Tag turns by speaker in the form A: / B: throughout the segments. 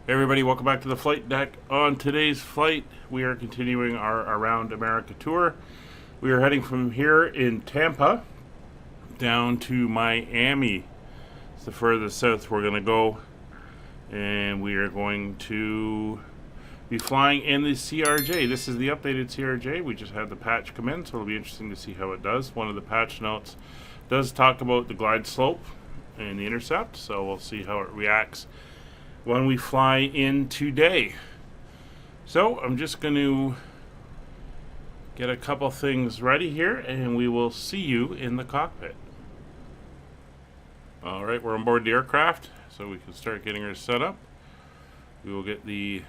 A: Hey everybody, welcome back to the flight deck. On today's flight, we are continuing our Around America tour. We are heading from here in Tampa down to Miami. It's the furthest south we're going to go. And we are going to be flying in the CRJ. This is the updated CRJ. We just had the patch come in, so it'll be interesting to see how it does. One of the patch notes does talk about the glide slope and the intercept, so we'll see how it reacts when we fly in today. So I'm just going to get a couple things ready here and we will see you in the cockpit. Alright, we're on board the aircraft, so we can start getting her set up. We will get the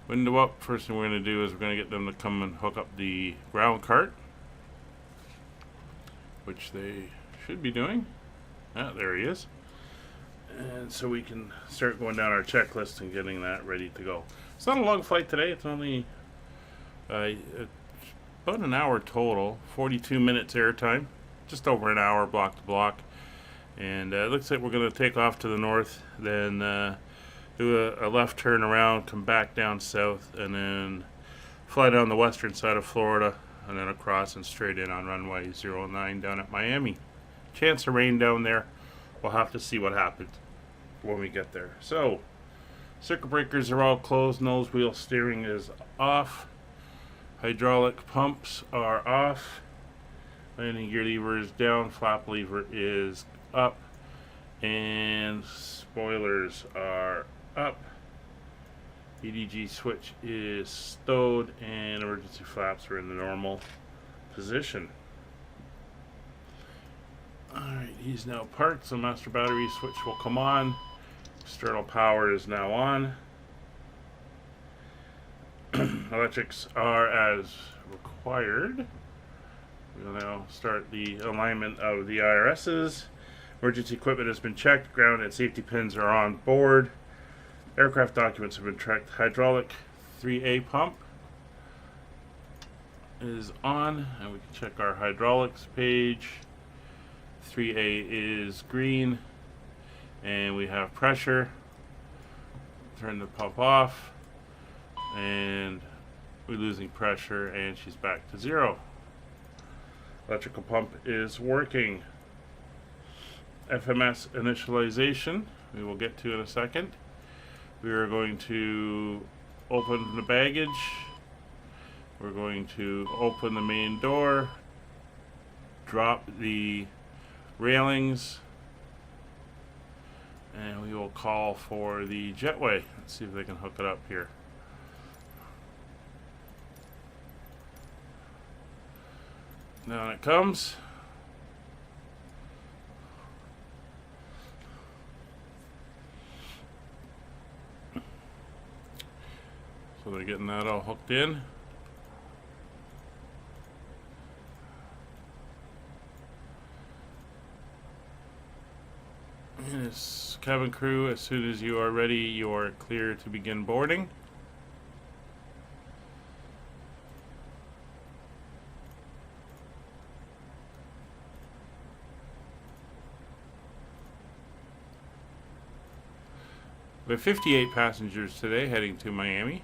A: window up. First thing we're going to do is we're going to get them to come and hook up the ground cart, which they should be doing. Ah, there he is. And so we can start going down our checklist and getting that ready to go. It's not a long flight today. It's only about an hour total. 42 minutes airtime. Just over an hour block to block. And it looks like we're going to take off to the north, then do a left turn around, come back down south, and then fly down the western side of Florida, and then across and straight in on runway 09 down at Miami. Chance of rain down there. We'll have to see what happens when we get there. So, circuit breakers are all closed, nose wheel steering is off, hydraulic pumps are off, landing gear lever is down, flap lever is up, and spoilers are up. EDG switch is stowed, and emergency flaps are in the normal position. Alright, he's now parked, so master battery switch will come on. External power is now on. Electrics are as required. We'll now start the alignment of the IRSs. Emergency equipment has been checked. Ground and safety pins are on board. Aircraft documents have been checked. Hydraulic 3A pump is on, and we can check our hydraulics page. 3A is green, and we have pressure. Turn the pump off, and we're losing pressure, and she's back to 0. Electrical pump is working. FMS initialization we will get to in a second. We are going to open the baggage. We're going to open the main door, drop the railings, and we will call for the jetway. Let's see if they can hook it up here. Down it comes. So they're getting that all hooked in. Yes, cabin crew, as soon as you are ready, you are clear to begin boarding. We have 58 passengers today heading to Miami.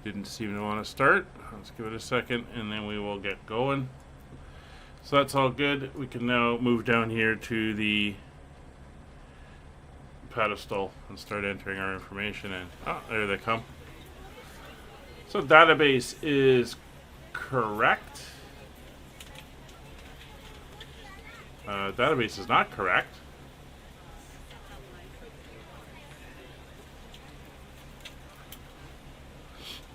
A: Didn't seem to want to start. Let's give it a second and then we will get going. So that's all good. We can now move down here to the pedestal and start entering our information in. Oh, there they come. So database is correct. Database is not correct.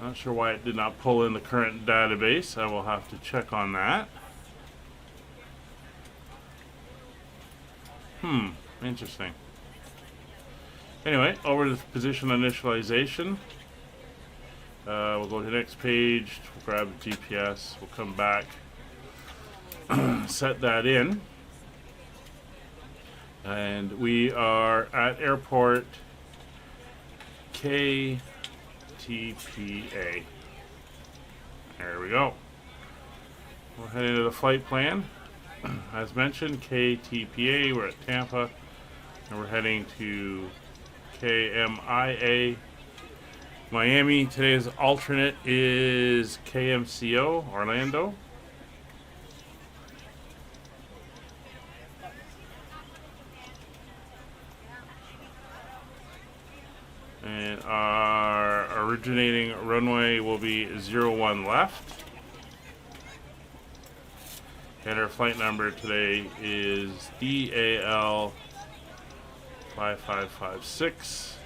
A: Not sure why it did not pull in the current database. I will have to check on that. Interesting. Anyway, over to position initialization. We'll go to the next page. We'll grab the GPS. We'll come back. Set that in. And we are at airport KTPA KTPA. There we go. We're heading to the flight plan. As mentioned, KTPA, we're at Tampa, and we're heading to KMIA, Miami. Today's alternate is KMCO, Orlando. And our originating runway will be 01 left. And our flight number today is DAL 5556.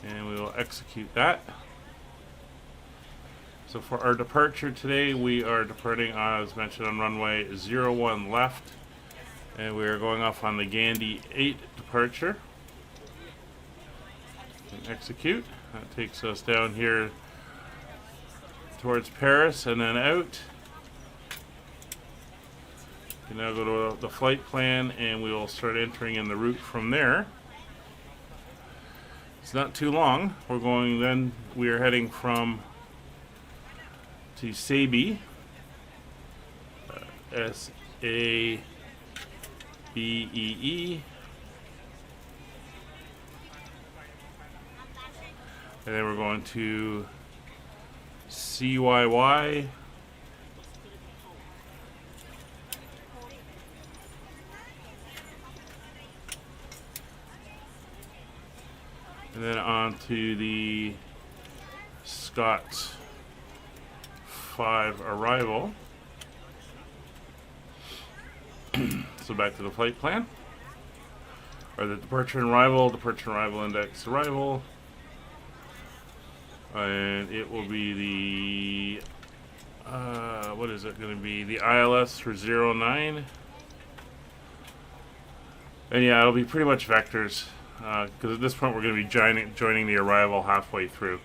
A: And we will execute that. So for our departure today, we are departing, as mentioned, on runway 01 left. And we are going off on the Gandhi 8 departure. And execute. That takes us down here towards Paris and then out. We now go to the flight plan and we will start entering in the route from there. It's not too long. We are heading from to Sabi, S-A-B-E-E. And then we're going to CYY. And then on to the Scott 5 arrival. So back to the flight plan. Or the departure and arrival index arrival. And it will be the, what is it going to be? The ILS for 09. And yeah, it'll be pretty much vectors. Because at this point we're going to be joining the arrival halfway through.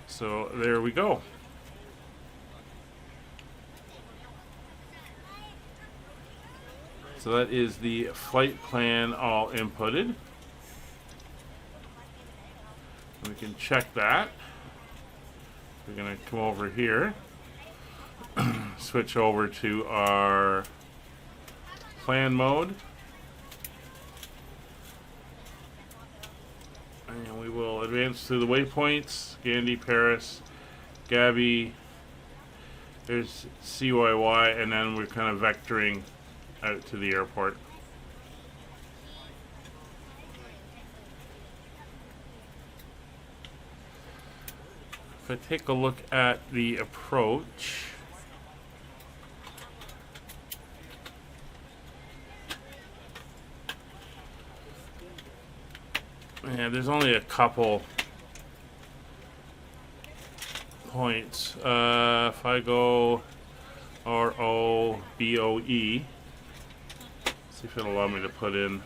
A: So there we go. So that is the flight plan all inputted. We can check that. We're going to come over here, switch over to our plan mode, and we will advance through the waypoints. Gandhi, Paris, Gabi, there's CYY, and then we're kind of vectoring out to the airport. If I take a look at the approach, yeah, there's only a couple points. If I go ROBOE, see if it'll allow me to put in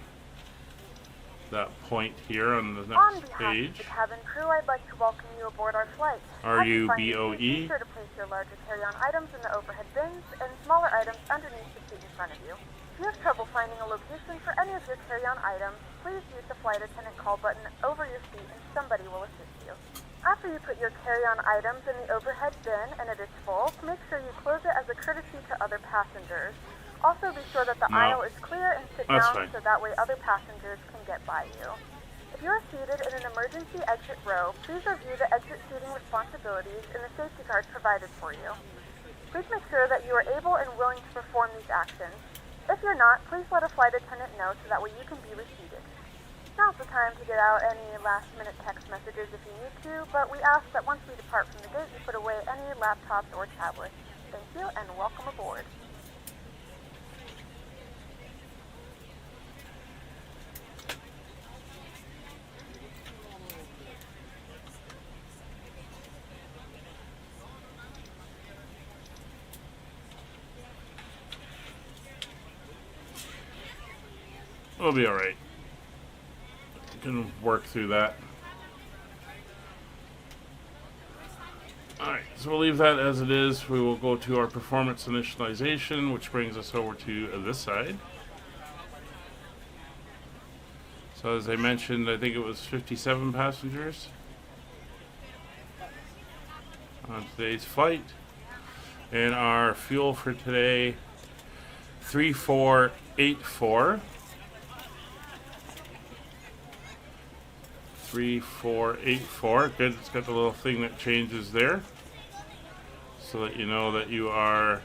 A: that point here on the next page.
B: Of the cabin crew, I'd like to welcome you aboard our flight.
A: RUBOE.
B: Be sure to place your larger carry-on items in the overhead bins and smaller items underneath the seat in front of you. If you have trouble finding a location for any of your carry-on items, please use the flight attendant call button over your seat and somebody will assist you. After you put your carry-on items in the overhead bin and it is full, make sure you close it as a courtesy to other passengers. Also be sure that the aisle is clear and sit down so that way other passengers can get by you. If you are seated in an emergency exit row, please review the exit seating responsibilities in the safety card provided for you. Please make sure that you are able and willing to perform these actions. If you're not, please let a flight attendant know so that way you can be reseated. Now's the time to get out any last-minute text messages if you need to, but we ask that once we depart from the gate, you put away any laptops or tablets. Thank you and welcome aboard.
A: We'll be alright. We can work through that. Alright, so we'll leave that as it is. We will go to our performance initialization, which brings us over to this side. So as I mentioned, I think it was 57 passengers on today's flight. And our fuel for today, 3484. 3484. Good, it's got the little thing that changes there, so that you know that you are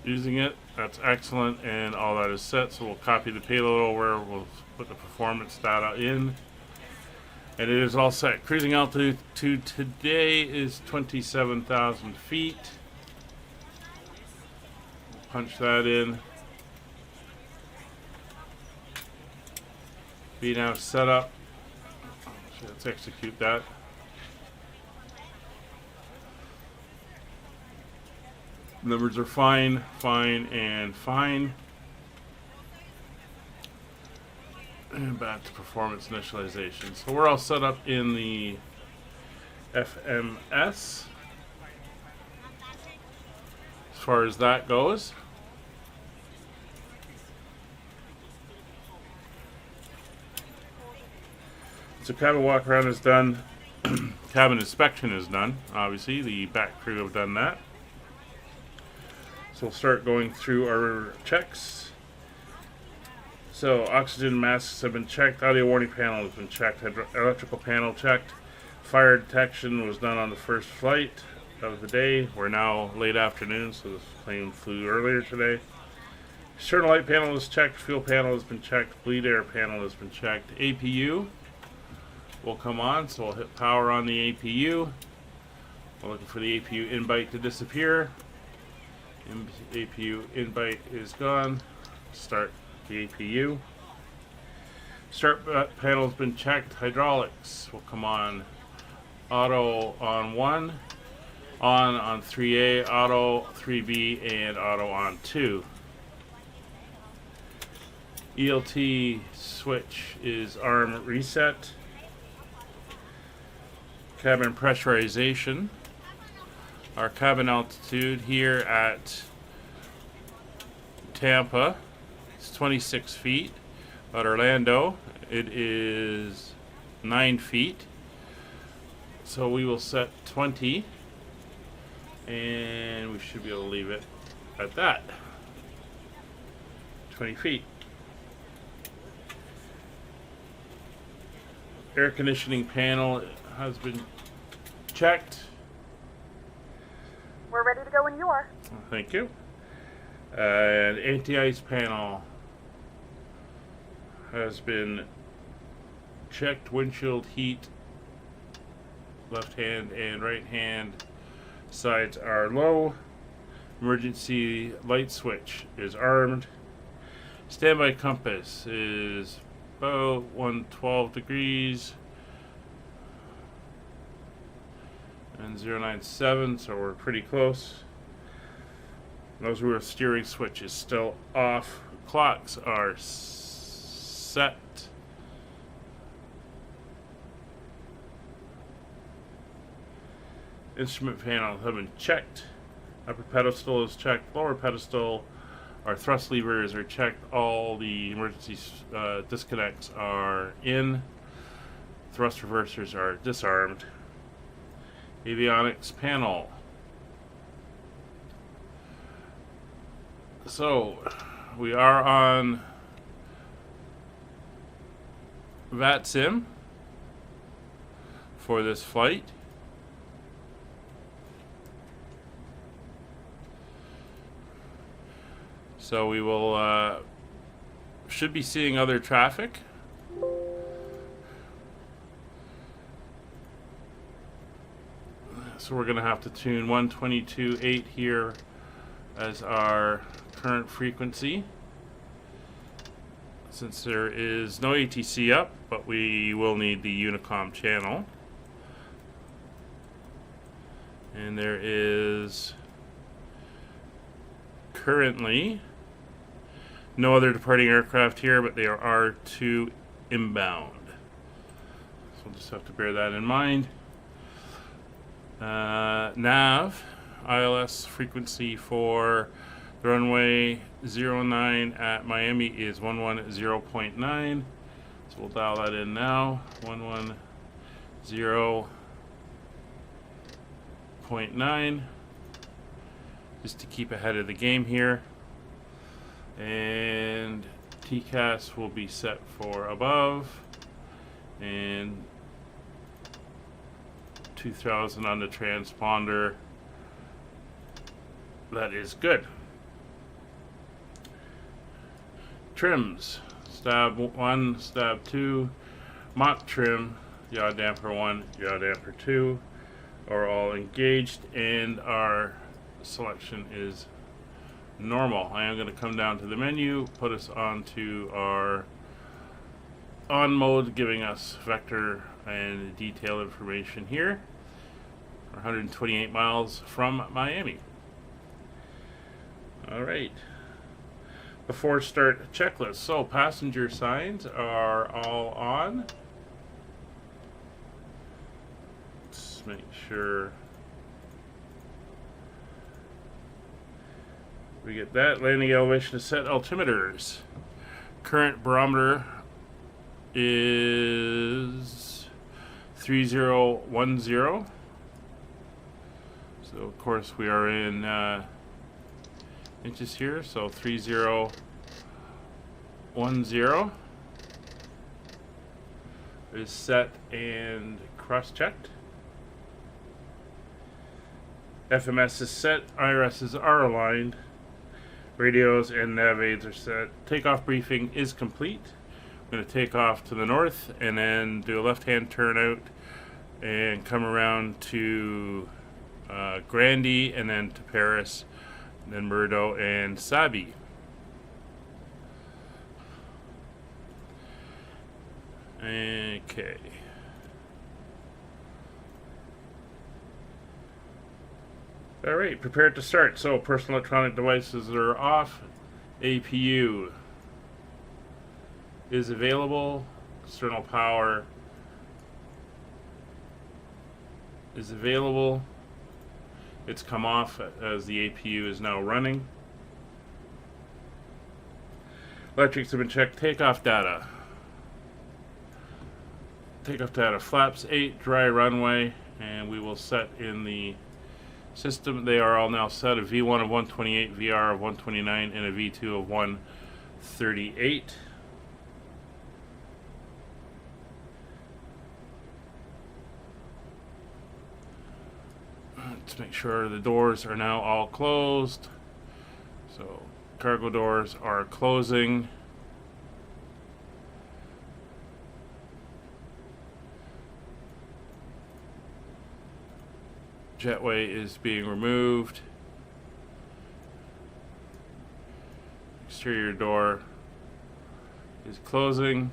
A: using it. That's excellent, and all that is set. So we'll copy the payload over, we'll put the performance data in, and it is all set. Cruising altitude today is 27,000 feet. Punch that in. Be now set up. So let's execute that. Numbers are fine, fine, and fine. And back to performance initialization. So we're all set up in the FMS as far as that goes. So cabin walk around is done. Cabin inspection is done. Obviously, the back crew have done that. So we'll start going through our checks. So oxygen masks have been checked. Audio warning panel has been checked. Electrical panel checked. Fire detection was done on the first flight of the day. We're now late afternoon, so this plane flew earlier today. External light panel is checked. Fuel panel has been checked. Bleed air panel has been checked. APU will come on, so we'll hit power on the APU. We're looking for the APU invite to disappear. APU invite is gone. Start the APU. Start panel has been checked. Hydraulics will come on. Auto on 1. On 3A. Auto 3B. And auto on 2. ELT switch is arm reset. Cabin pressurization. Our cabin altitude here at Tampa is 26 feet. At Orlando, it is 9 feet. So we will set 20, and we should be able to leave it at that. 20 feet. Air conditioning panel has been checked.
B: We're ready to go when you are.
A: Thank you. And anti-ice panel has been checked. Windshield heat, left hand and right hand sides are low. Emergency light switch is armed. Standby compass is about 112 degrees and 097, so we're pretty close. Those who are steering switch is still off. Clocks are set. Instrument panel have been checked. Upper pedestal is checked. Lower pedestal, our thrust levers are checked. All the emergency disconnects are in. Thrust reversers are disarmed. Avionics panel. So we are on VATSIM for this flight. So we will should be seeing other traffic. So we're going to have to tune 122.8 here as our current frequency, since there is no ATC up, but we will need the Unicom channel. And there is currently no other departing aircraft here, but there are 2 inbound. So we'll just have to bear that in mind. Nav ILS frequency for The runway 09 at Miami is 110.9. So we'll dial that in now. 110.9. Just to keep ahead of the game here. And TCAS will be set for above. And 2000 on the transponder. That is good. Trims. Stab 1, stab 2, mock trim, yaw damper 1, yaw damper 2 are all engaged, and our selection is normal. I am going to come down to the menu, put us onto our on mode, giving us vector and detail information here. 128 miles from Miami. Alright. Before start checklist. So passenger signs are all on. Let's make sure we get that. Landing elevation is set. Altimeters. Current barometer is 3010. So of course we are in inches here, so 3010 is set and cross-checked. FMS is set, IRSs are aligned, radios and nav aids are set. Takeoff briefing is complete. I'm going to take off to the north and then do a left-hand turn out and come around to Grandy and then to Paris, then Murdo and Sabi. Okay. Alright, prepared to start. So personal electronic devices are off. APU is available. External power is available. It's come off as the APU is now running. Electrics have been checked. Takeoff data. Takeoff data. Flaps 8, dry runway, and we will set in the system. They are all now set. A V1 of 128, VR of 129, and a V2 of 138. Let's make sure the doors are now all closed. So cargo doors are closing. Jetway is being removed. Exterior door is closing.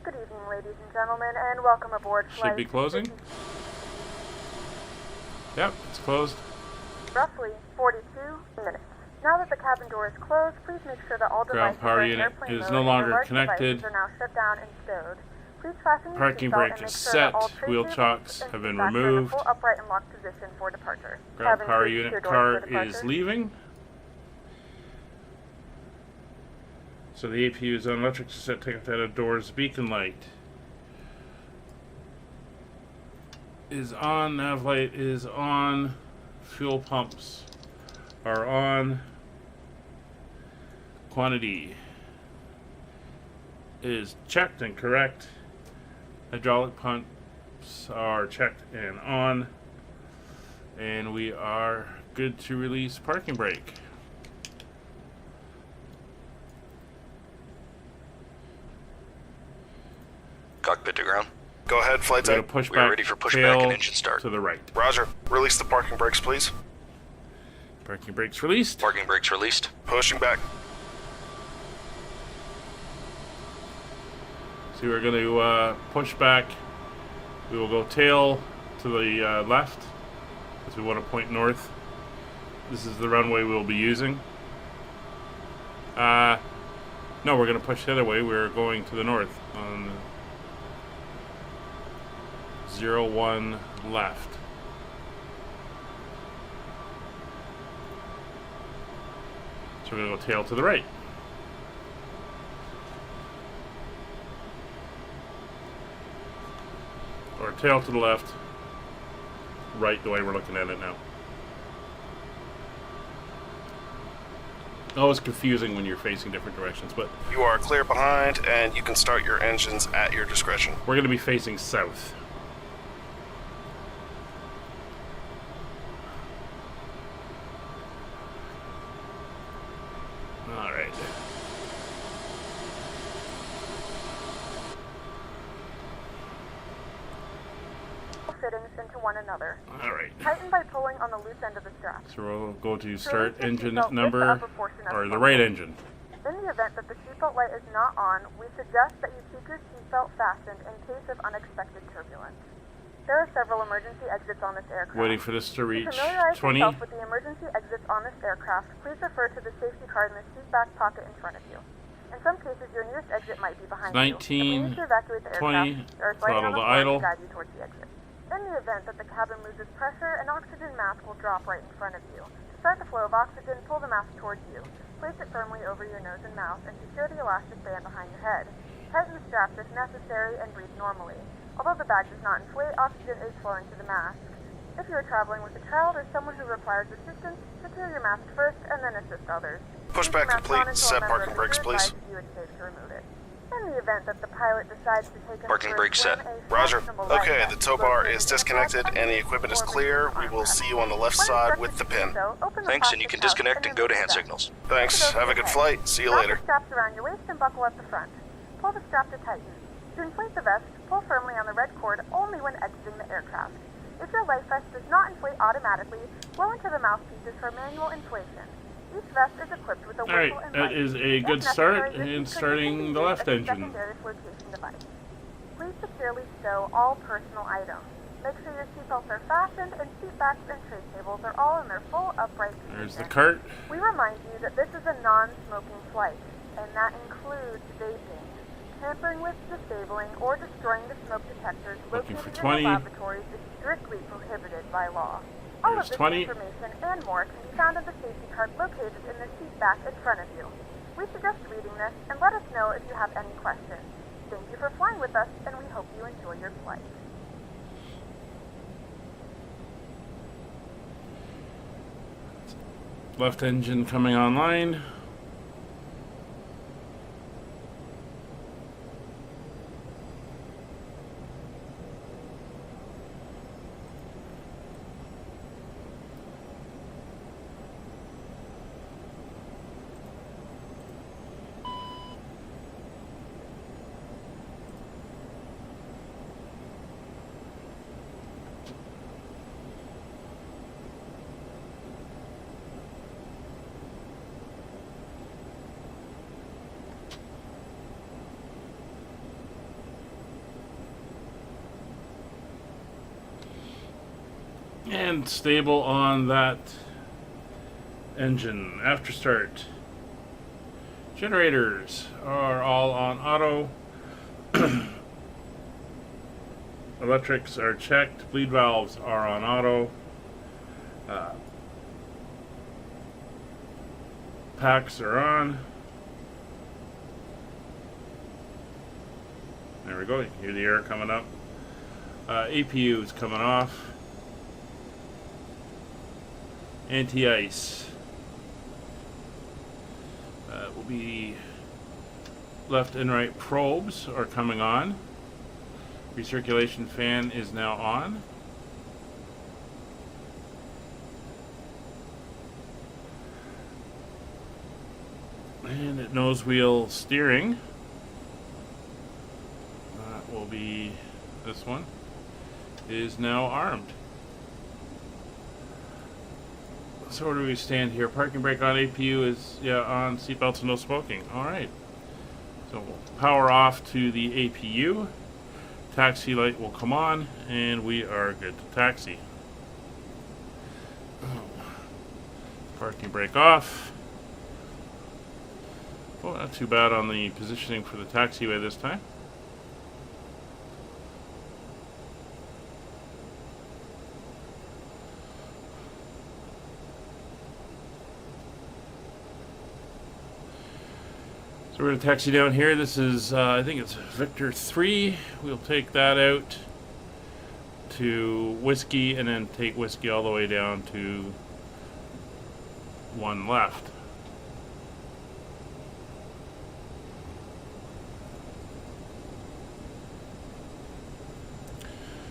B: Good evening, ladies and gentlemen, and welcome aboard flight.
A: Should be closing. Yep, it's closed.
B: Roughly 42 minutes. Now that the cabin door is closed, please make sure that all
A: Ground
B: devices
A: power
B: are in
A: unit
B: airplane
A: is
B: mode
A: no
B: and
A: longer
B: large
A: connected.
B: devices are now shut down and stowed. Please fasten your
A: Parking
B: seatbelt
A: brake
B: and make
A: is
B: sure that all
A: set.
B: tray
A: Wheel
B: tables
A: chocks
B: and
A: have been
B: seat backs are in a
A: removed.
B: full upright and locked position for departure.
A: Ground
B: Cabin
A: power
B: crew,
A: unit
B: secure
A: car
B: doors for
A: is
B: departure.
A: leaving. So the APU is on. Electrics is set. Takeoff data. Doors. Beacon light is on. Nav light is on. Fuel pumps are on. Quantity is checked and correct. Hydraulic pumps are checked and on. And we are good to release parking brake.
C: Cockpit to ground. Go ahead, flight
A: We're gonna
C: type.
A: push
C: We
A: back
C: are ready for pushback
A: tail
C: and engine start.
A: to the right.
C: Roger. Release the parking brakes, please.
A: Parking brakes released.
C: Parking brakes released. Pushing back.
A: So we're going to push back. We will go tail to the left because we want to point north. This is the runway we'll be using. No, we're going to push the other way. We're going to the north on 01 left. So we're going to go tail to the right. Or tail to the left. Right, the way we're looking at it now. Always confusing when you're facing different directions, but
C: You are clear behind, and you can start your engines at your discretion.
A: we're going to be facing south. All right.
B: Fittings into one another.
A: All right.
B: Tighten by pulling on the loose end of the strap.
A: So we'll go to start
B: Release the
A: engine
B: seatbelt with the
A: number,
B: upper portion of
A: or
B: the
A: the
B: buckle.
A: right engine.
B: In the event that the seatbelt light is not on, we suggest that you keep your seatbelt fastened in case of unexpected turbulence. There are several emergency exits on this aircraft.
A: Waiting for this to reach
B: To familiarize
A: 20.
B: yourself with the emergency exits on this aircraft, please refer to the safety card in the seat back pocket in front of you. In some cases, your nearest exit might be behind you. If we
A: 19,
B: need to evacuate the
A: 20,
B: aircraft, there is lighting on
A: throttle
B: the
A: to
B: floor
A: idle.
B: to guide you towards the exit. In the event that the cabin loses pressure, an oxygen mask will drop right in front of you. To start the flow of oxygen, pull the mask towards you. Place it firmly over your nose and mouth and secure the elastic band behind your head. Tighten the straps if necessary and breathe normally. Although the bag does not inflate, oxygen is flowing to the mask. If you are traveling with a child or someone who requires assistance, secure your mask first and then assist others.
C: Push
B: Keep
C: back
B: your mask
C: complete.
B: on until a
C: Set
B: member
C: parking
B: of the
C: brakes,
B: crew
C: please.
B: advises you it's safe to remove it. In the event that the pilot decides to take us
C: Parking
B: for a
C: brakes set.
B: swim, a
C: Roger.
B: fashionable life
C: Okay,
B: vest
C: the tow bar
B: located
C: is
B: in the
C: disconnected
B: front
C: and the
B: seat
C: equipment is
B: or
C: clear.
B: between
C: We will
B: arm
C: see
B: rests.
C: you on the left
B: When
C: side
B: instructed
C: with the
B: to do
C: pin.
B: so, open the
D: Thanks, and you
B: plastic
D: can
B: pouch
D: disconnect and go to
B: remove
D: hand
B: the vest.
D: signals.
C: Thanks.
B: Keep it
C: Have a
B: over
C: good
B: your
C: flight.
B: head.
C: See you
B: Wrap
C: later.
B: the straps around your waist and buckle at the front. Pull the strap to tighten. To inflate the vest, pull firmly on the red cord only when exiting the aircraft. If your life vest does not inflate automatically, blow into the mouthpieces for manual inflation. Each vest is equipped with a
A: All right,
B: whistle and
A: that
B: light.
A: is a
B: If
A: good start
B: necessary, this
A: in
B: could
A: starting
B: be
A: the
B: used
A: left
B: as a
A: engine.
B: secondary flotation device. Please securely stow all personal items. Make sure your seatbelts are fastened and seat backs and tray tables are all in their full upright position.
A: There's the cart.
B: We remind you that this is a non-smoking flight, and that includes vaping. Tampering with, disabling, or destroying the smoke detectors
A: Looking
B: located
A: for 20.
B: in the laboratories is strictly prohibited by law. All
A: There's
B: of this
A: 20.
B: information and more can be found in the safety card located in the seat back in front of you. We suggest reading this and let us know if you have any questions. Thank you for flying with us, and we hope you enjoy your flight.
A: Left engine coming online. And stable on that engine. After start. Generators are all on auto. Electrics are checked. Bleed valves are on auto. Packs are on. There we go. You can hear the air coming up. APU is coming off. Anti-ice will be left and right probes are coming on. Recirculation fan is now on. And at nose wheel steering, that will be this one, is now armed. So where do we stand here? Parking brake on, APU is on, seatbelts and no smoking. Alright. So we'll power off to the APU. Taxi light will come on and we are good to taxi. Parking brake off. Oh, not too bad on the positioning for the taxiway this time. So we're going to taxi down here. This is, I think it's Victor 3. We'll take that out to Whiskey and then take Whiskey all the way down to 1 left.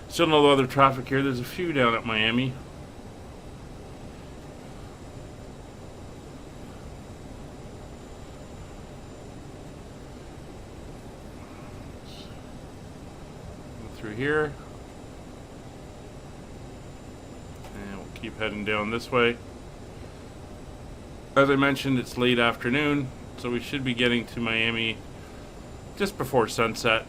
A: Still no other traffic here. There's a few down at Miami. Through here. And we'll keep heading down this way. As I mentioned, it's late afternoon, so we should be getting to Miami just before sunset.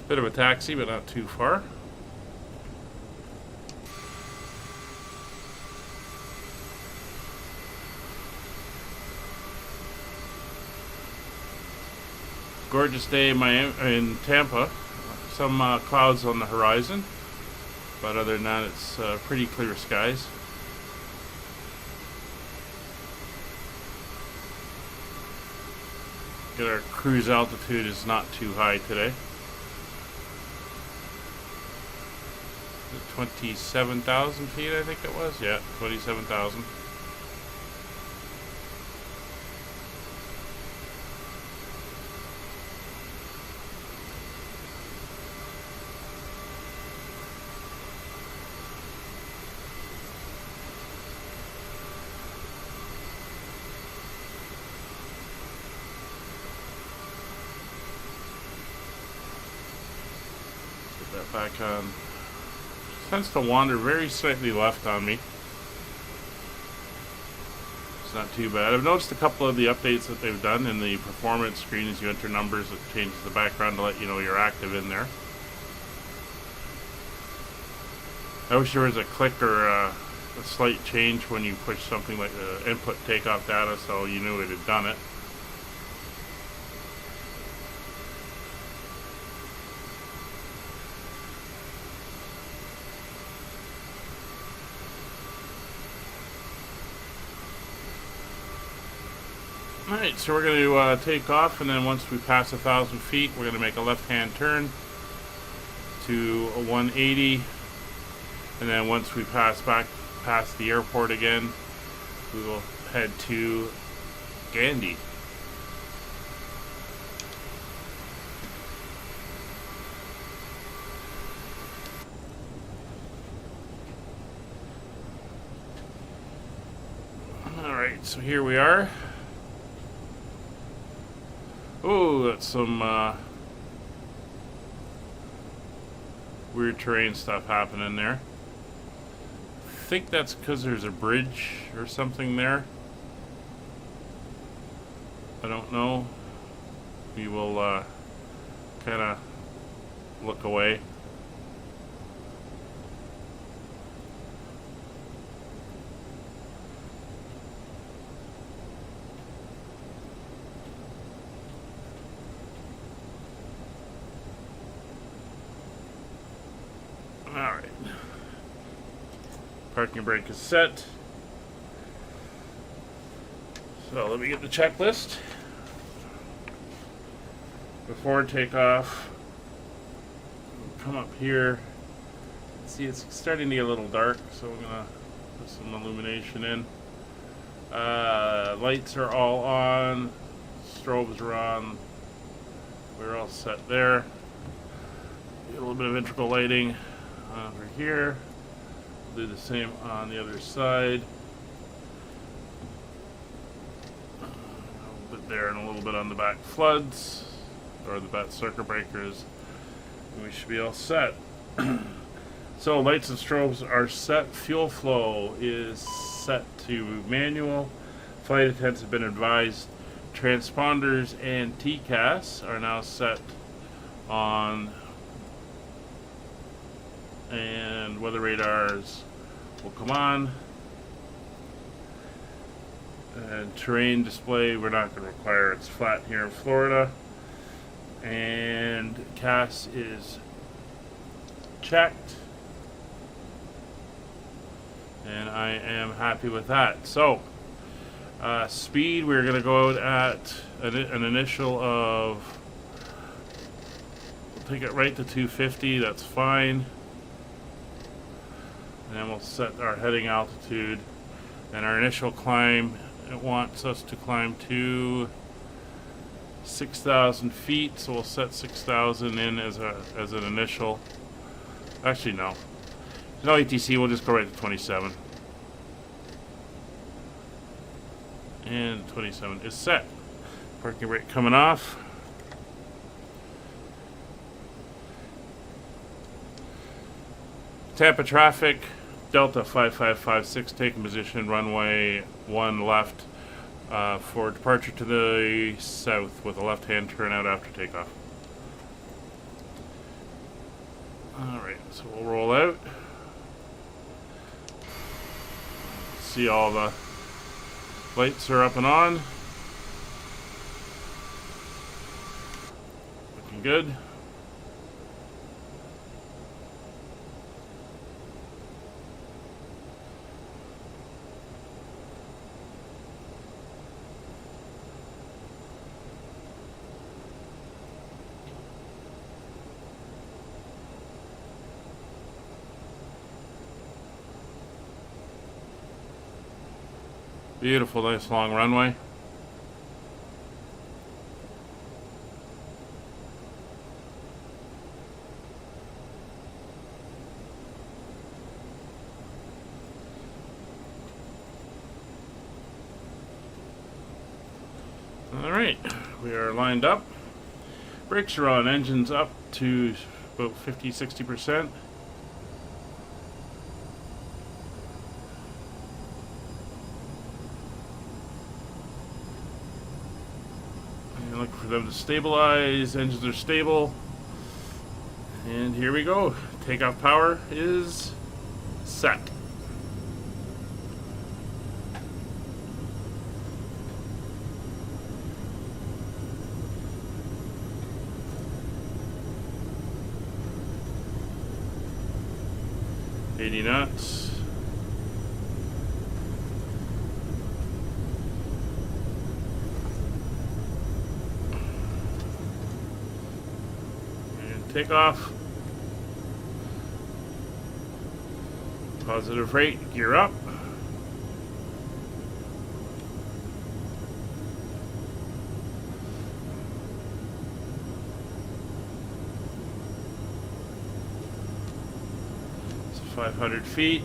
A: Bit of a taxi, but not too far. Gorgeous day in Tampa. Some clouds on the horizon, but other than that, it's pretty clear skies. Get our cruise altitude is not too high today. 27,000 feet, I think it was. Yeah, 27,000. Let's get that back on. Tends to wander very slightly left on me. It's not too bad. I've noticed a couple of the updates that they've done in the performance screen. As you enter numbers, it changes the background to let you know you're active in there. I wish there was a click or a slight change when you push something like the input takeoff data so you knew it had done it. Alright, so we're going to take off, and then once we pass 1,000 feet, we're going to make a left-hand turn to a 180, and then once we pass back past the airport again, we will head to Gandy. Alright, so here we are. Oh, that's some weird terrain stuff happening there. I think that's because there's a bridge or something there. I don't know. We will kind of look away. Alright. Parking brake is set. So let me get the checklist. Before takeoff, come up here. See, it's starting to get a little dark, so we're gonna put some illumination in. Lights are all on. Strobes are on. We're all set there. Get a little bit of integral lighting over here. We'll do the same on the other side. A little bit there and a little bit on the back floods, or the back circuit breakers. And we should be all set. So lights and strobes are set. Fuel flow is set to manual. Flight attendants have been advised. Transponders and TCAS are now set on, and weather radars will come on. And terrain display, we're not going to require, it's flat here in Florida. And CAS is checked. And I am happy with that. So, speed, we're going to go out at an initial of, we'll take it right to 250, that's fine. And then we'll set our heading altitude. And our initial climb, it wants us to climb to 6,000 feet, so we'll set 6,000 in as an initial. Actually, no. No ATC, we'll just go right to 27. And 27 is set. Parking brake coming off. Tampa traffic, Delta 5556 taking position, runway 1 left for departure to the south with a left-hand turnout after takeoff. Alright, so we'll roll out. See all the lights are up and on. Looking good. Beautiful, nice long runway. Alright, we are lined up. Brakes are on, engines up to about 50-60%. Look for them to stabilize. Engines are stable. And here we go. Takeoff power is set. $80 knots. Takeoff. Positive rate, gear up. It's 500 feet.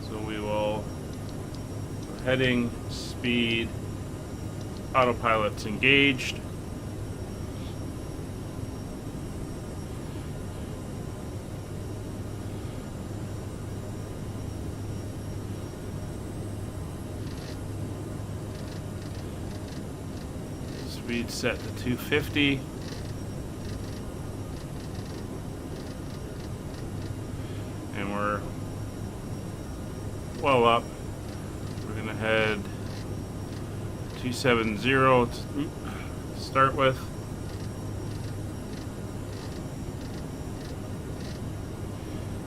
A: So we will, heading, speed, autopilot's engaged. Speed set to 250. And we're well up. We're going to head 270 to start with.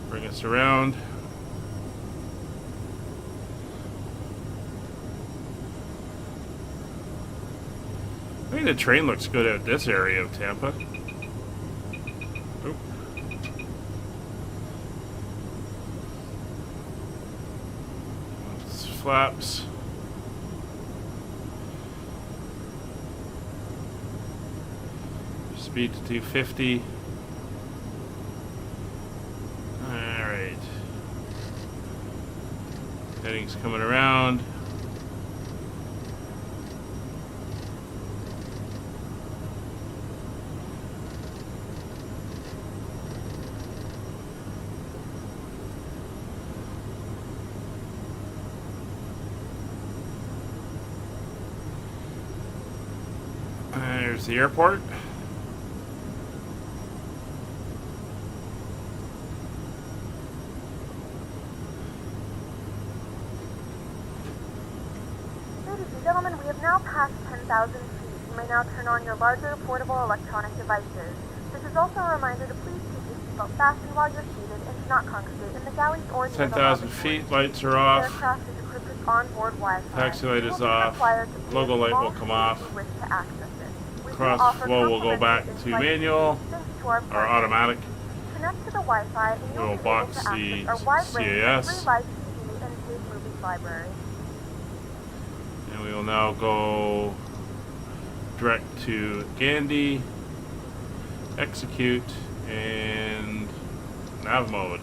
A: Bring us around. I think the train looks good at this area of Tampa. Oop. Flaps. Speed to 250. Alright. Heading's coming around. There's the airport.
B: Ladies and gentlemen, we have now passed 10,000 feet. You may now turn on your larger portable electronic devices. This is also a reminder to please keep your seatbelt fastened while you're seated and do not congregate in the galleys or near the
A: 10,000 feet, lights are off.
B: Aircraft is equipped with onboard Wi-Fi.
A: Taxi light
B: You
A: is
B: will be
A: off.
B: required to pay
A: Logo
B: a
A: light
B: small
A: will come
B: fee
A: off.
B: if you wish to access it. We do
A: Cross
B: offer
A: flow will go back
B: complimentary
A: to
B: in-flight
A: manual
B: seats thanks to our
A: or
B: partners.
A: automatic.
B: Connect to the Wi-Fi and you'll
A: We'll
B: be able
A: box
B: to
A: the
B: access our wide range of
A: CAS.
B: free live TV and paid movies library.
A: And we will now go direct to Gandhi, execute, and nav mode.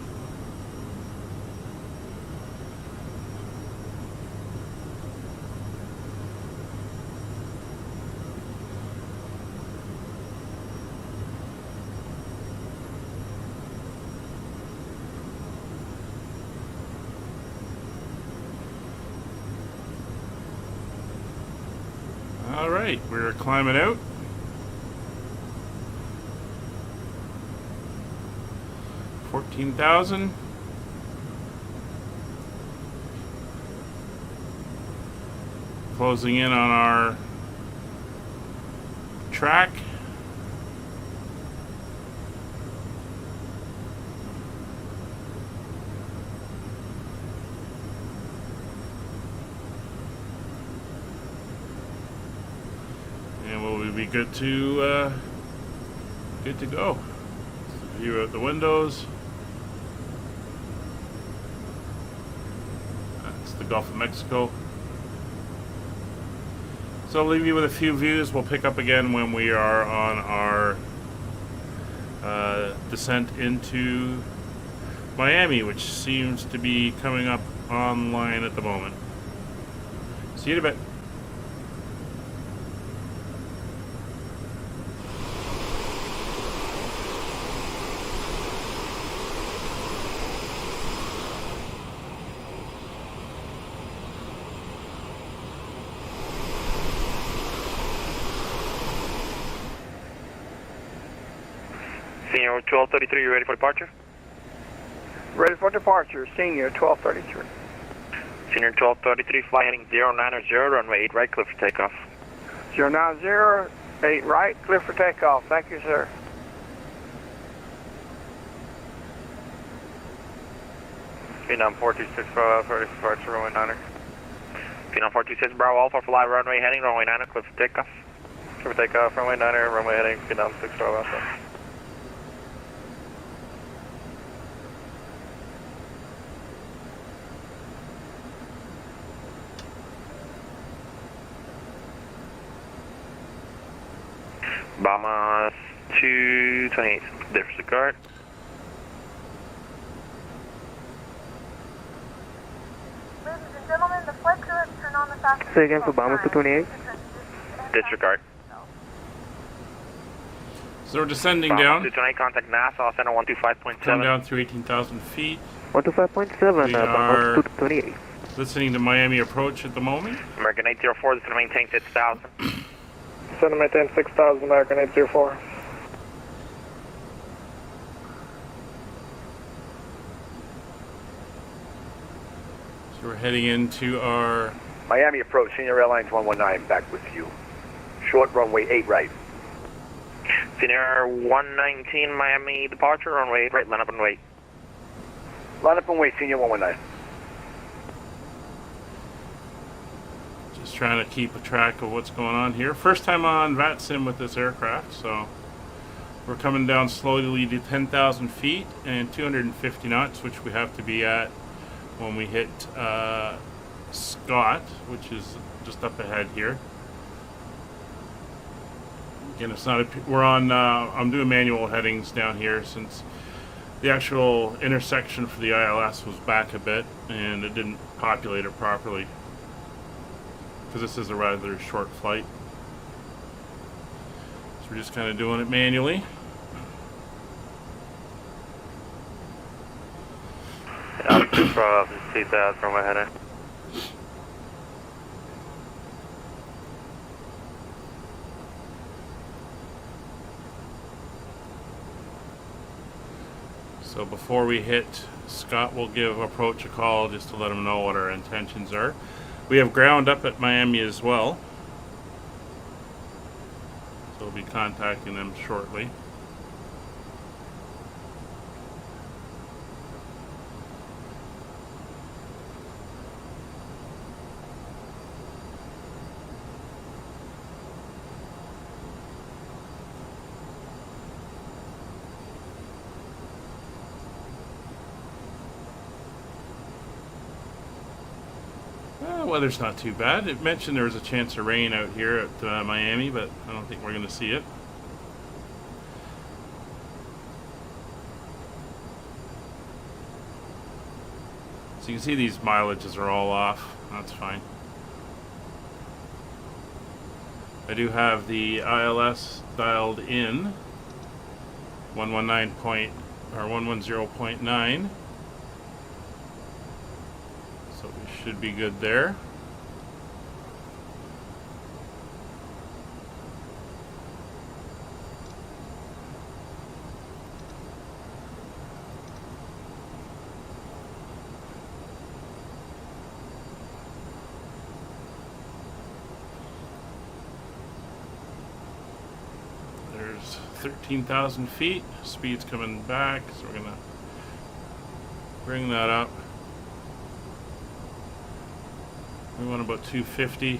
A: All right, we're climbing out. $14,000. Closing in on our track. And we'll be good to go. View out the windows. That's the Gulf of Mexico. So I'll leave you with a few views. We'll pick up again when we are on our descent into Miami, which seems to be coming up online at the moment. See you in a bit.
D: Senior 1233, you ready for departure?
E: Ready for departure, Senior 1233.
D: Senior 1233, fly heading 090, runway 8 right, clear for takeoff.
E: 090, 8 right, clear for takeoff. Thank you, sir.
D: Phenom 426, Bravo Alpha, ready for departure, runway 9er. Phenom 426, Bravo Alpha, fly runway heading, runway 9er, clear for takeoff. Clear for takeoff, runway 9er, runway heading, Phenom 6, Bravo Alpha. Bama 228, disregard.
B: Ladies and gentlemen, the flight crew has turned on the fastest.
E: Say again for Bomber 228.
D: Disregard.
A: So we're descending
D: Bama
A: down.
D: 228, contact NASA, center
A: Come
D: 125.7.
A: down through 18,000 feet.
E: 125.7,
A: We
E: Bomber
A: are
E: 228.
A: listening to Miami approach at the moment.
D: American 804, this is going to maintain 6,000.
E: Send them maintain 6,000, American 804.
A: So we're heading into our
F: Miami approach, Senior Airlines 119, back with you. Short runway 8 right.
D: Senior 119, Miami departure, runway 8 right, line up and wait.
F: Line up and wait, Senior 119.
A: just trying to keep a track of what's going on here. First time on VATSIM with this aircraft, so we're coming down slowly to 10,000 feet and 250 knots, which we have to be at when we hit Scott, which is just up ahead here. Again, it's not we're on I'm doing manual headings down here since the actual intersection for the ILS was back a bit and it didn't populate it properly because this is a rather short flight. So we're just kind of doing it manually.
D: Altitude for 2,000 from my header.
A: So before we hit, Scott will give approach a call just to let him know what our intentions are. We have ground up at Miami as well, so we'll be contacting them shortly. Weather's not too bad. It mentioned there was a chance of rain out here at Miami, but I don't think we're going to see it. So you can see these mileages are all off. That's fine. I do have the ILS dialed in 110.9. So we should be good there. There's 13,000 feet. Speed's coming back, so we're gonna bring that up. We want about 250.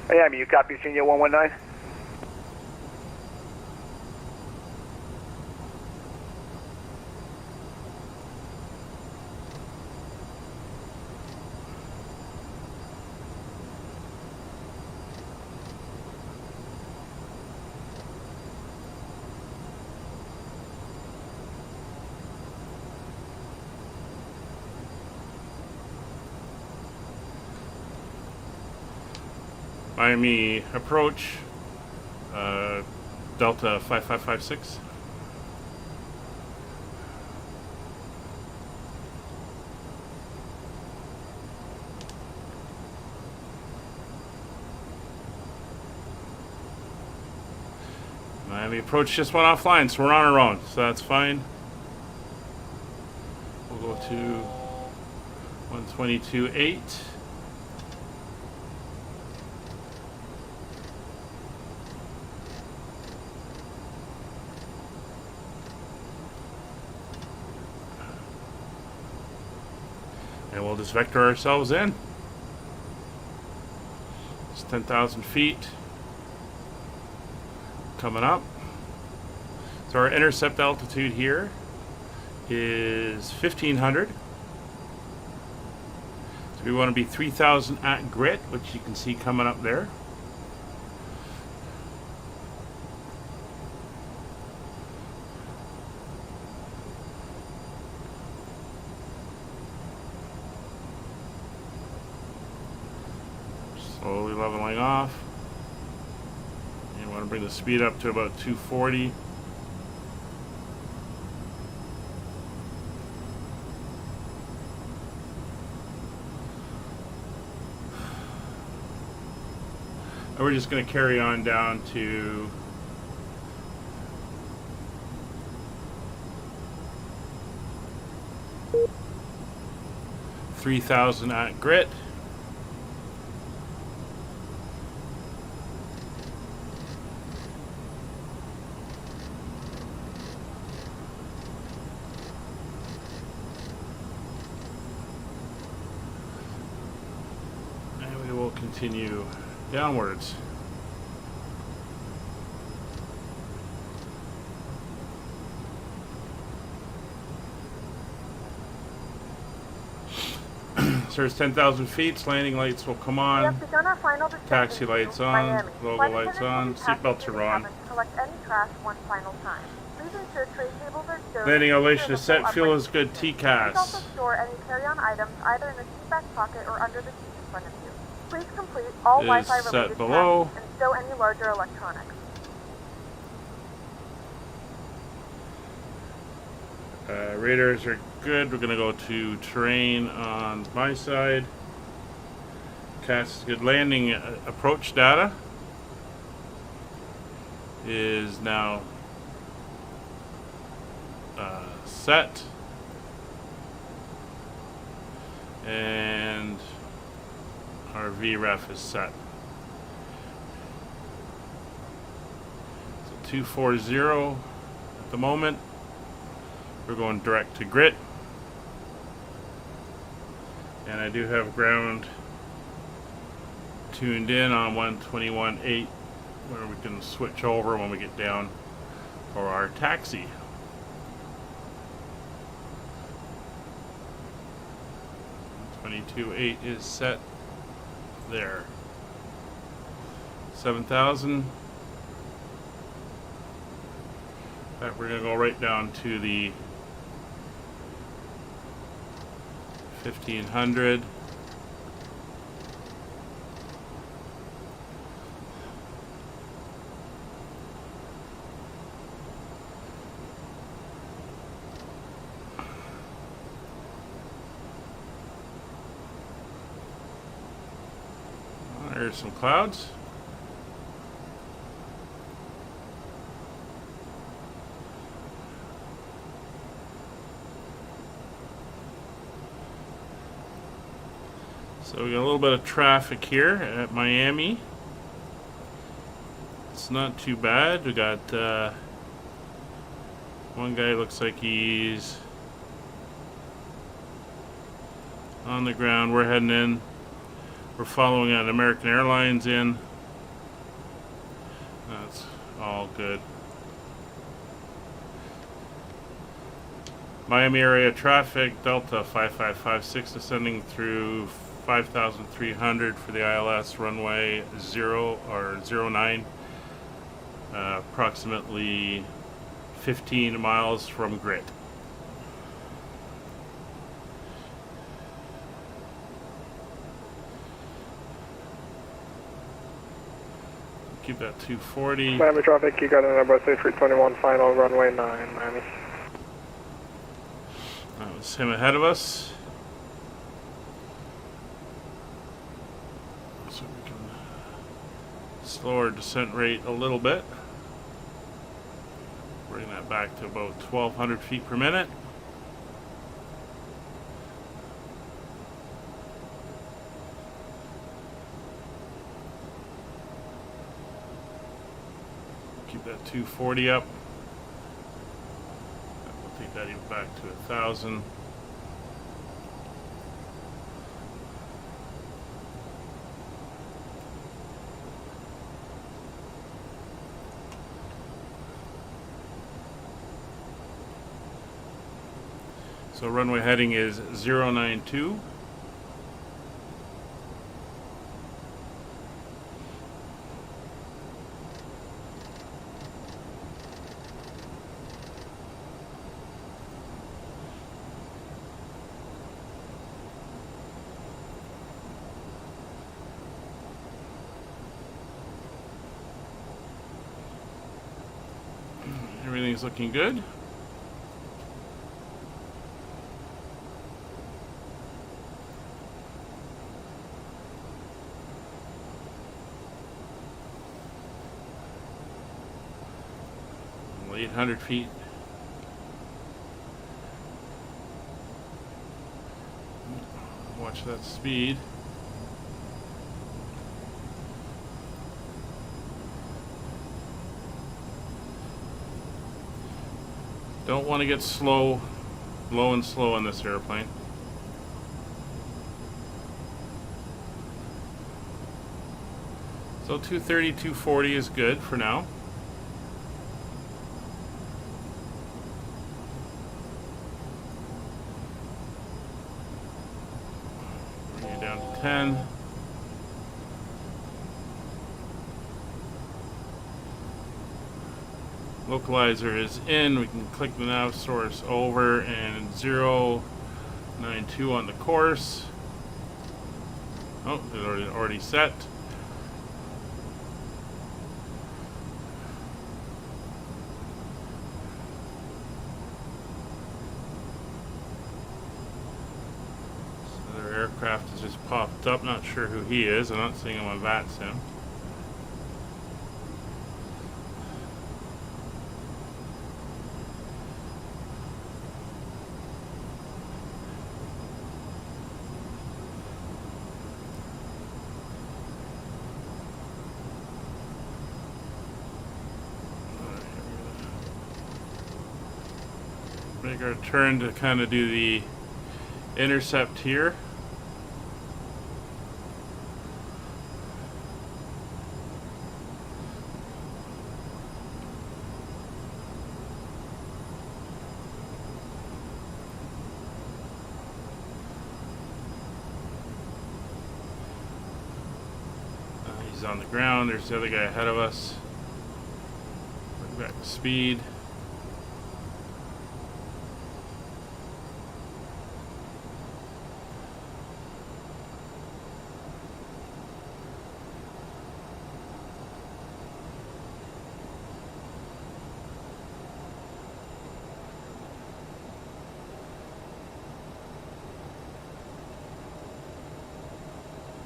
F: Miami, you copy Senior 119?
A: Miami approach, Delta 5556. Miami approach just went offline, so we're on our own, so that's fine. We'll go to 122.8. And we'll just vector ourselves in. It's 10,000 feet coming up. So our intercept altitude here is 1,500. So we want to be 3,000 at grit, which you can see coming up there. Slowly leveling off. You want to bring the speed up to about 240. And we're just going to carry on down to 3,000 at grit. Continue downwards. So there's 10,000 feet. Landing lights will come on. Taxi lights on. Logo lights on. Seatbelts are on. Landing elevation is set. Fuel is good. TCAS.
B: Also store any carry-on items either in the seat back pocket or under the seat in front of you. Please complete all Wi-Fi related
A: below.
B: tasks and stow any larger electronics.
A: Radars are good. We're going to go to terrain on my side. Cast good. Landing approach data is now set. And our VREF is set. So 240 at the moment. We're going direct to grit. And I do have ground tuned in on 121.8 where we can switch over when we get down for our taxi. .8 is set there. 7,000. In fact, we're going to go right down to the 1,500. There's some clouds. So we got a little bit of traffic here at Miami. It's not too bad. We got one guy looks like he's on the ground. We're heading in. We're following an American Airlines in. That's all good. Miami area traffic, Delta 5556 descending through 5,300 for the ILS runway 09, approximately 15 miles from grit. Keep that 240.
E: Miami traffic, you got a number 3321, final runway 9, Miami.
A: That was him ahead of us. So we can slow our descent rate a little bit. Bring that back to about 1,200 feet per minute. Keep that 240 up. We'll take that even back to 1,000. So runway heading is 092. Everything's looking good. Well, 800 feet. Watch that speed. Don't want to get low and slow on this airplane. So 230, 240 is good for now. Bring it down to 10. Localizer is in. We can click the nav source over and 092 on the course. Oh, it's already set. popped up. Not sure who he is. I'm not seeing him on VATSIM. Make our turn to kind of do the intercept here. He's on the ground. There's the other guy ahead of us. Bring back the speed.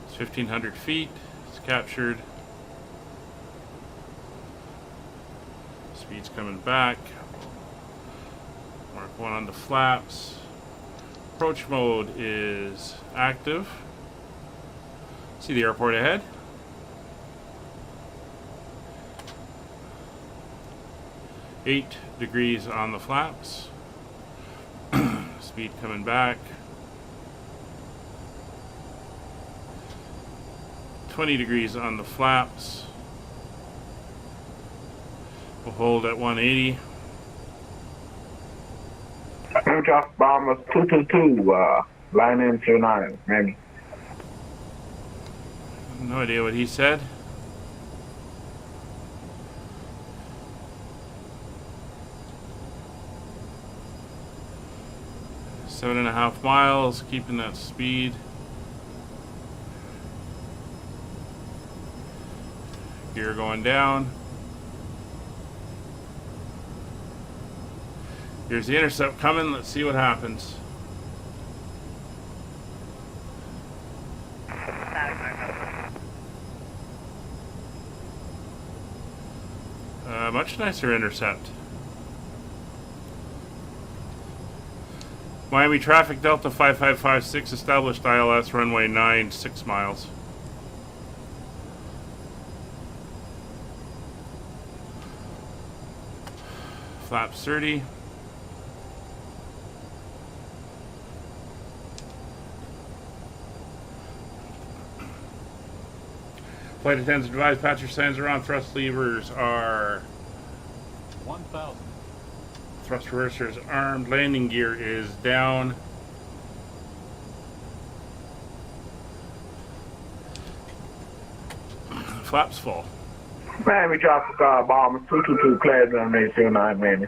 A: It's 1,500 feet. It's captured. Speed's coming back. Mark 1 on the flaps. Approach mode is active. See the airport ahead. Eight degrees on the flaps. Speed coming back. 20 degrees on the flaps. We'll hold at 180.
G: Aircraft Bomber 222, line in 09, maybe.
A: No idea what he said. Seven and a half miles, keeping that speed. Gear going down. Here's the intercept coming. Let's see what happens. Much nicer intercept. Miami traffic Delta 5556 established ILS runway 9, 6 miles. Flaps 30. Flight attendants advise passenger signs are on. Thrust levers are
H: 1,000.
A: Thrust reversers armed. Landing gear is down. Flaps full.
G: Miami traffic Bomber 222, class runway 09, maybe.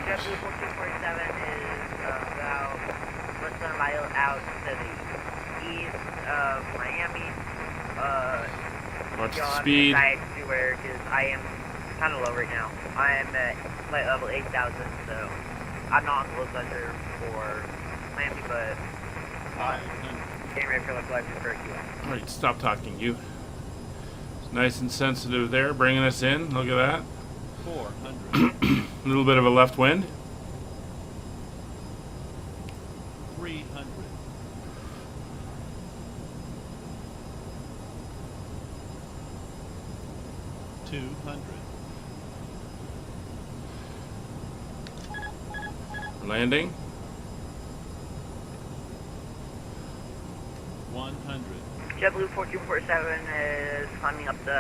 I: JetBlue 1447 is about less than a mile out to the east of Miami.
A: Watch the
I: Y'all
A: speed.
I: have to decide to where, because I am kind of low right now. I am at flight level 8,000, so I'm not on the low sensor for Miami, but getting ready for the flight for QS.
A: Alright, stop talking, you. It's nice and sensitive there, bringing us in. Look at that.
H: 400.
A: A little bit of a left wind.
H: 300. 200.
A: Landing.
H: 100.
I: JetBlue 1447 is climbing up the,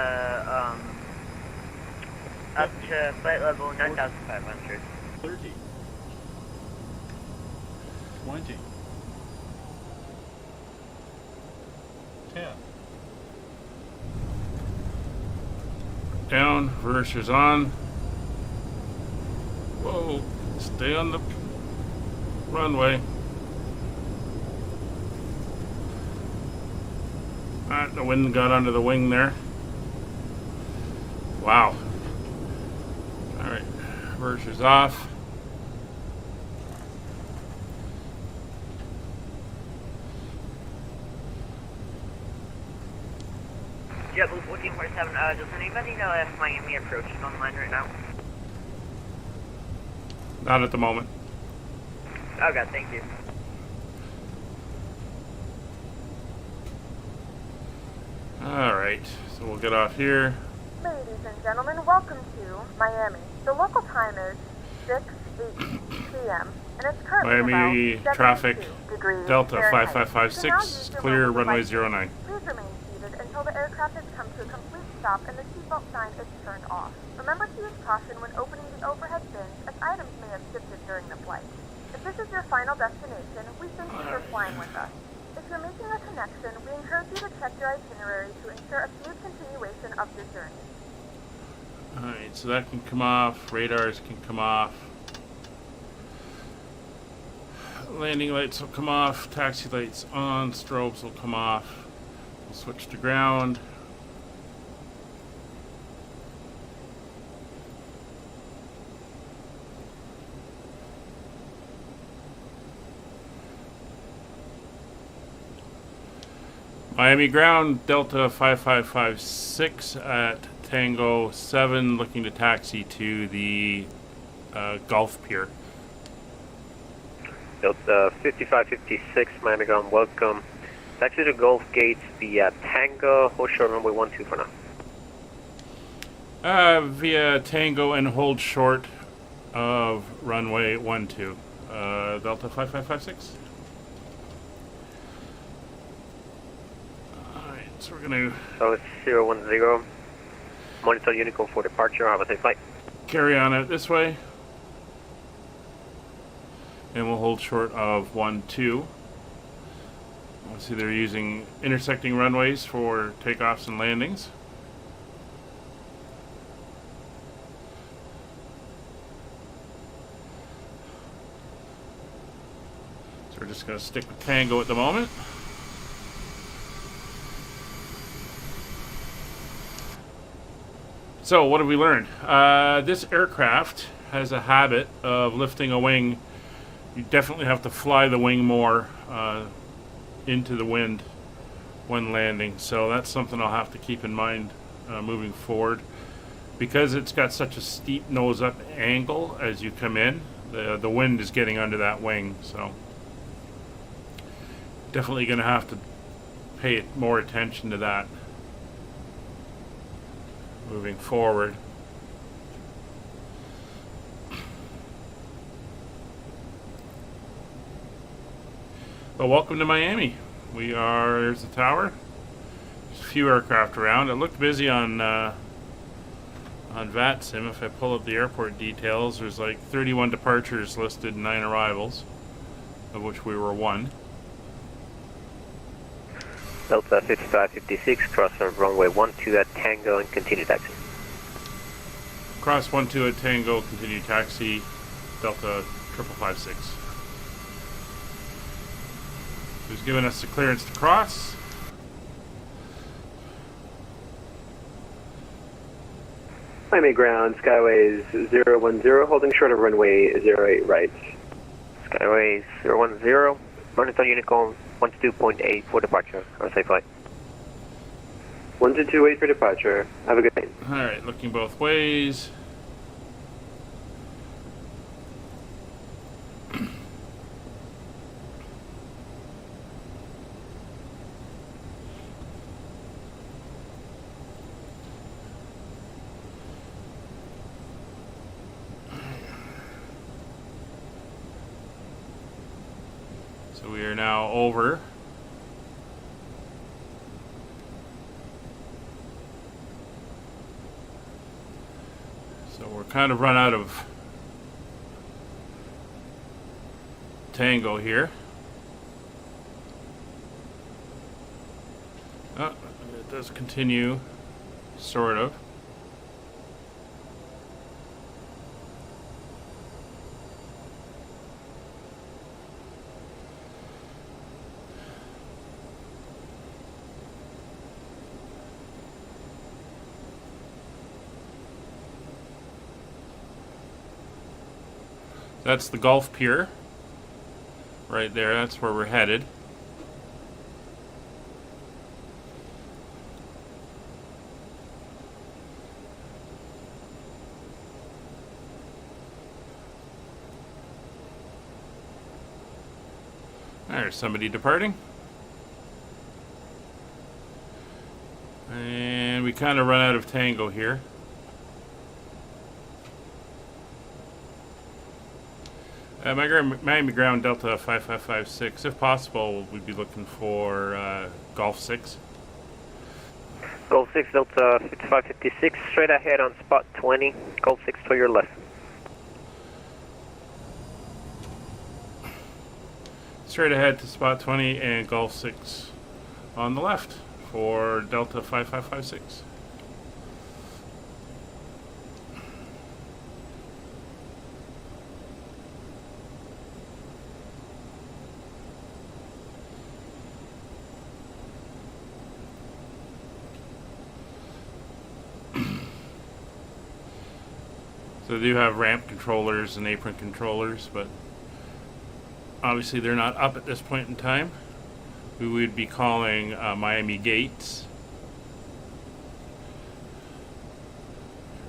I: up to flight level 9,500.
H: 30. 20. 10.
A: Down, reversers on. Whoa, stay on the runway. Alright, the wind got under the wing there. Wow. Alright, reversers off.
I: 1447, does anybody know if Miami Approach is online right now?
A: Not at the moment.
I: Okay, thank you.
A: Alright, so we'll get off here.
B: Ladies and gentlemen, welcome to Miami. The local time is 6:08 p.m. and it's currently
A: Miami
B: about
A: traffic,
B: 72 degrees
A: Delta
B: Fahrenheit.
A: 5556,
B: So now use your
A: clear
B: mobile
A: runway
B: devices.
A: 09.
B: Please remain seated until the aircraft has come to a complete stop and the seatbelt sign is turned off. Remember to use caution when opening the overhead bins, as items may have shifted during the flight. If this is your final destination, we thank you for flying with us. If you're making a connection, we encourage you to check your itinerary to ensure a smooth continuation of your journey.
A: Alright, so that can come off, radars can come off, landing lights will come off, taxi lights on, strobes will come off. We'll switch to ground. Miami ground, Delta 5556 at Tango 7, looking to taxi to the Gulf Pier.
J: Delta 5556, Miami ground, welcome. Taxi to Gulf Gates via Tango, hold short runway 12 for now.
A: Via Tango and hold short of runway 12. Delta 5556. Alright, so we're going to
J: So it's 010. Monitor Unicorn for departure, have a safe flight.
A: carry on out this way. And we'll hold short of 12. See, they're using intersecting runways for takeoffs and landings. So we're just going to stick with Tango at the moment. So what have we learned? This aircraft has a habit of lifting a wing. You definitely have to fly the wing more into the wind when landing. So that's something I'll have to keep in mind moving forward. Because it's got such a steep nose up angle as you come in, the wind is getting under that wing. So definitely going to have to pay more attention to that moving forward. Well, welcome to Miami. There's the tower. There's a few aircraft around. It looked busy on VATSIM. If I pull up the airport details, there's like 31 departures listed, 9 arrivals, of which we were 1.
J: Delta 5556, cross on runway 12 at Tango and continue taxi.
A: Cross 12 at Tango, continue taxi, Delta 5556. Who's given us the clearance to cross?
J: Miami ground, Skyways 010, holding short of runway 08 right. Skyways 010, monitor Unicorn 12.8 for departure. Have a safe flight. 1228 for departure. Have a good day.
A: Alright, looking both ways. So we are now over. So we're kind of run out of Tango here. Oh, it does continue, sort of. That's the Gulf Pier. Right there, that's where we're headed. There's somebody departing. And we kind of run out of tango here. Miami ground Delta 5556. If possible, we'd be looking for Golf 6.
J: Golf 6 Delta 5556, straight ahead on spot 20. Golf 6 to your left.
A: Straight ahead to spot 20 and Golf 6 on the left for Delta 5556. So they do have ramp controllers and apron controllers, but obviously they're not up at this point in time. We would be calling Miami gates.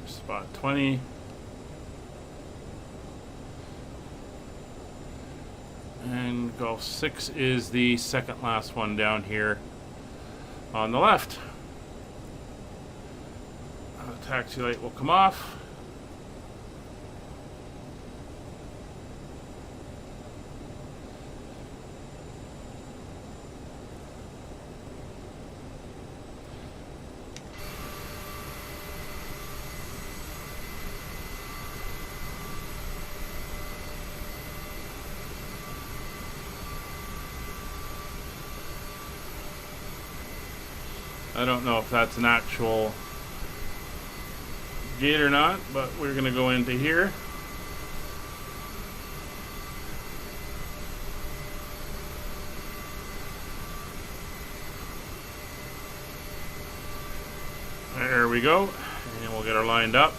A: Spot 20. And Golf 6 is the second last one down here on the left. Taxi light will come off. I don't know if that's an actual gate or not, but we're going to go into here. There we go. And we'll get her lined up.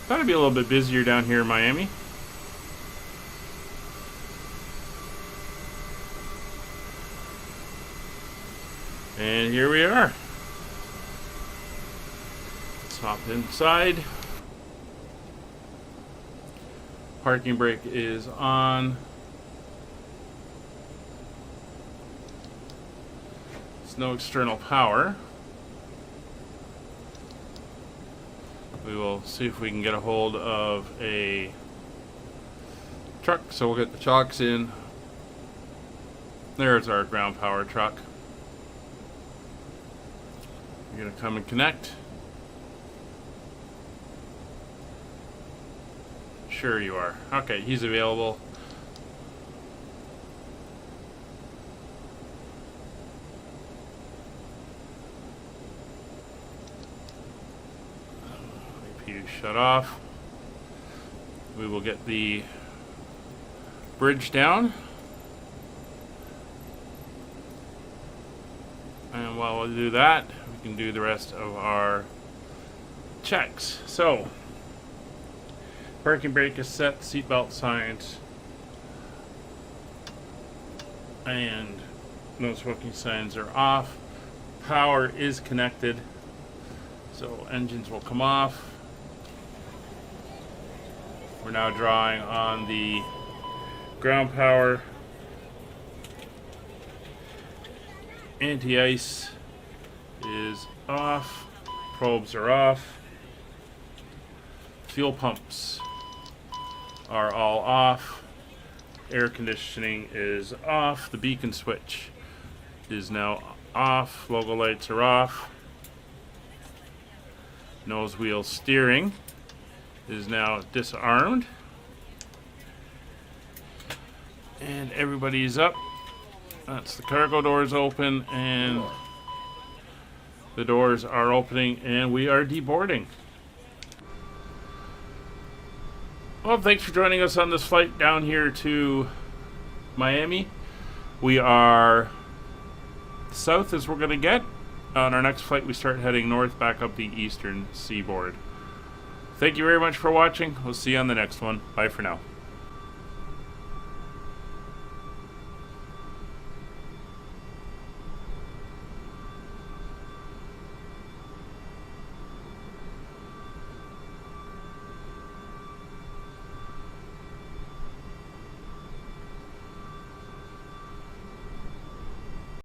A: Thought it'd be a little bit busier down here in Miami. And here we are. Let's hop inside. Parking brake is on. There's no external power. We will see if we can get a hold of a truck. So we'll get the chocks in. There's our ground power truck. You're going to come and connect. Sure you are. Okay, he's available. APU shut off. We will get the bridge down. And while we do that, we can do the rest of our checks. So, parking brake is set, seatbelt signs, and no smoking signs are off. Power is connected, so engines will come off. We're now drawing on the ground power. Anti-ice is off. Probes are off. Fuel pumps are all off. Air conditioning is off. The beacon switch is now off. Logo lights are off. Nose wheel steering is now disarmed. And everybody's up. That's the cargo doors open, and the doors are opening, and we are deboarding. Well, thanks for joining us on this flight down here to Miami. We are south as we're going to get. On our next flight, we start heading north back up the eastern seaboard. Thank you very much for watching. We'll see you on the next one. Bye for now.